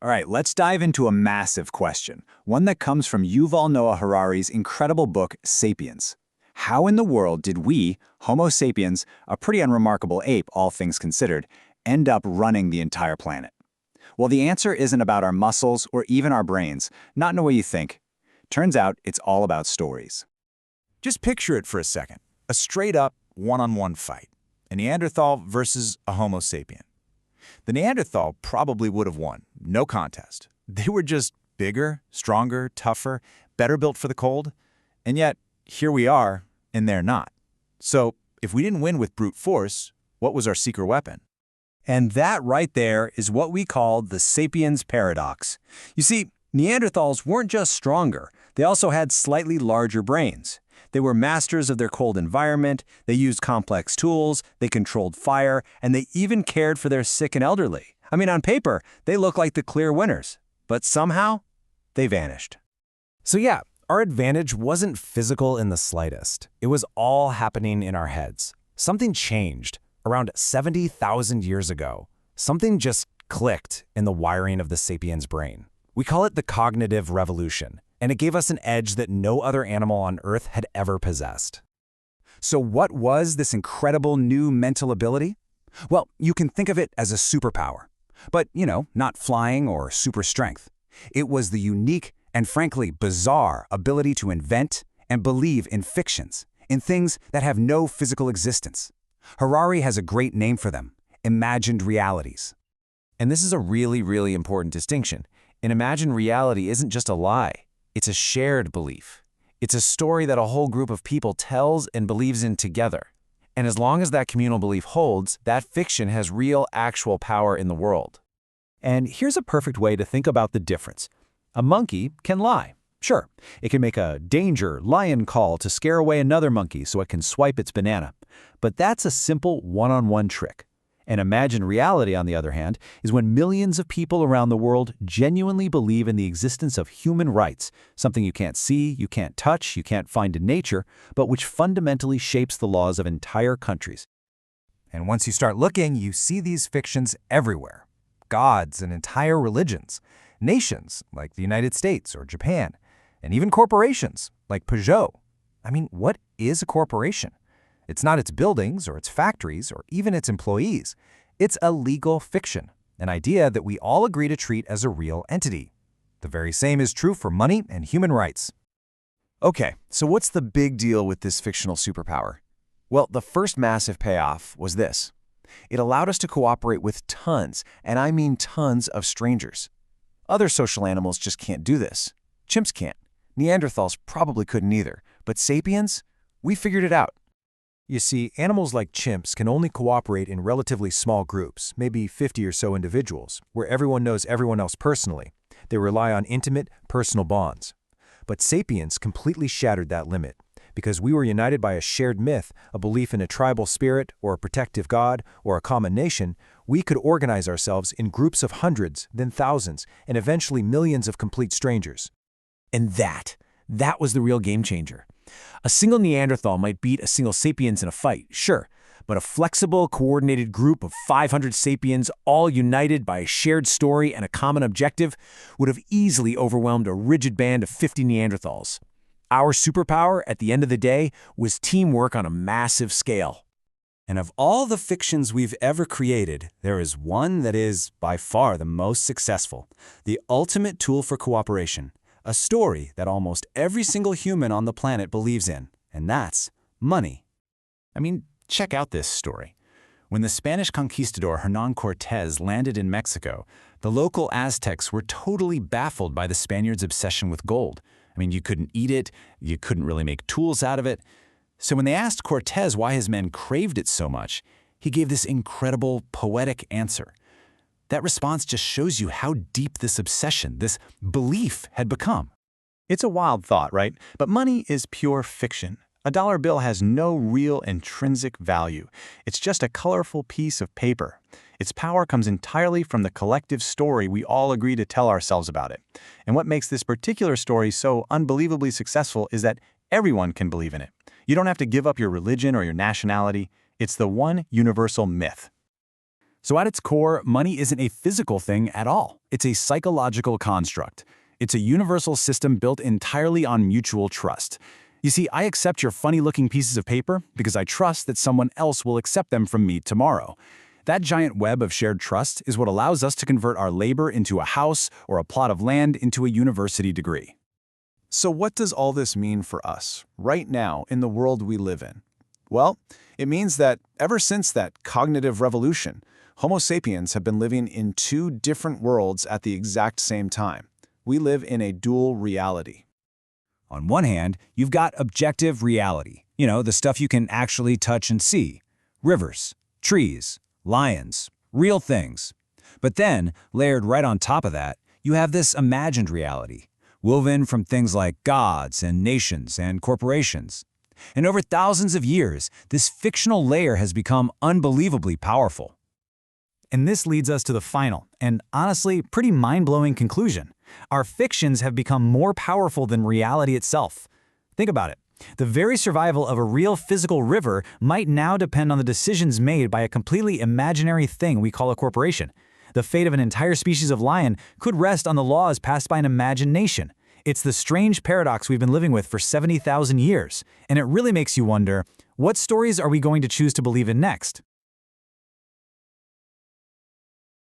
All right, let's dive into a massive question, one that comes from Yuval Noah Harari's incredible book, Sapiens. How in the world did we, Homo sapiens, a pretty unremarkable ape, all things considered, end up running the entire planet? Well, the answer isn't about our muscles or even our brains, not in the way you think. Turns out it's all about stories. Just picture it for a second. A straight-up, one-on-one fight. A Neanderthal versus a Homo sapien. The Neanderthal probably would have won. No contest. They were just bigger, stronger, tougher, better built for the cold. And yet, here we are, and they're not. So, if we didn't win with brute force, what was our secret weapon? And that right there is what we call the Sapiens paradox. You see, Neanderthals weren't just stronger, they also had slightly larger brains. They were masters of their cold environment, they used complex tools, they controlled fire, and they even cared for their sick and elderly. I mean, on paper, they look like the clear winners. But somehow, they vanished. So yeah, our advantage wasn't physical in the slightest. It was all happening in our heads. Something changed around 70,000 years ago. Something just clicked in the wiring of the sapiens' brain. We call it the cognitive revolution, and it gave us an edge that no other animal on Earth had ever possessed. So what was this incredible new mental ability? Well, you can think of it as a superpower. But, not flying or super strength. It was the unique and frankly bizarre ability to invent and believe in fictions, in things that have no physical existence. Harari has a great name for them: imagined realities. And this is a really, really important distinction. An imagined reality isn't just a lie. It's a shared belief. It's a story that a whole group of people tells and believes in together. And as long as that communal belief holds, that fiction has real, actual power in the world. And here's a perfect way to think about the difference. A monkey can lie. Sure, it can make a danger lion call to scare away another monkey so it can swipe its banana. But that's a simple one-on-one trick. An imagined reality, on the other hand, is when millions of people around the world genuinely believe in the existence of human rights, something you can't see, you can't touch, you can't find in nature, but which fundamentally shapes the laws of entire countries. And once you start looking, you see these fictions everywhere. Gods and entire religions, nations like the United States or Japan, and even corporations like Peugeot. I mean, what is a corporation? It's not its buildings or its factories or even its employees. It's a legal fiction, an idea that we all agree to treat as a real entity. The very same is true for money and human rights. Okay, so what's the big deal with this fictional superpower? Well, the first massive payoff was this. It allowed us to cooperate with tons, and I mean tons of strangers. Other social animals just can't do this. Chimps can't. Neanderthals probably couldn't either. But sapiens, we figured it out. You see, animals like chimps can only cooperate in relatively small groups, maybe 50 or so individuals, where everyone knows everyone else personally. They rely on intimate, personal bonds. But sapiens completely shattered that limit, because we were united by a shared myth, a belief in a tribal spirit, or a protective god, or a common nation. We could organize ourselves in groups of hundreds, then thousands, and eventually millions of complete strangers. And that was the real game changer. A single Neanderthal might beat a single sapiens in a fight, sure, but a flexible, coordinated group of 500 sapiens, all united by a shared story and a common objective, would have easily overwhelmed a rigid band of 50 Neanderthals. Our superpower, at the end of the day, was teamwork on a massive scale. And of all the fictions we've ever created, there is one that is, by far, the most successful, the ultimate tool for cooperation. A story that almost every single human on the planet believes in, and that's money. I mean, check out this story. When the Spanish conquistador Hernán Cortés landed in Mexico, the local Aztecs were totally baffled by the Spaniards' obsession with gold. I mean, you couldn't eat it, you couldn't really make tools out of it. So when they asked Cortés why his men craved it so much, he gave this incredible, poetic answer. That response just shows you how deep this obsession, this belief, had become. It's a wild thought, right? But money is pure fiction. A dollar bill has no real intrinsic value. It's just a colorful piece of paper. Its power comes entirely from the collective story we all agree to tell ourselves about it. And what makes this particular story so unbelievably successful is that everyone can believe in it. You don't have to give up your religion or your nationality. It's the one universal myth. So at its core, money isn't a physical thing at all. It's a psychological construct. It's a universal system built entirely on mutual trust. You see, I accept your funny-looking pieces of paper because I trust that someone else will accept them from me tomorrow. That giant web of shared trust is what allows us to convert our labor into a house or a plot of land into a university degree. So what does all this mean for us, right now, in the world we live in? Well, it means that ever since that cognitive revolution, Homo sapiens have been living in two different worlds at the exact same time. We live in a dual reality. On one hand, you've got objective reality. You know, the stuff you can actually touch and see. Rivers, trees, lions, real things. But then, layered right on top of that, you have this imagined reality, woven from things like gods and nations and corporations. And over thousands of years, this fictional layer has become unbelievably powerful. And this leads us to the final, and honestly, pretty mind-blowing conclusion. Our fictions have become more powerful than reality itself. Think about it. The very survival of a real physical river might now depend on the decisions made by a completely imaginary thing we call a corporation. The fate of an entire species of lion could rest on the laws passed by an imagined nation. It's the strange paradox we've been living with for 70,000 years, and it really makes you wonder, what stories are we going to choose to believe in next?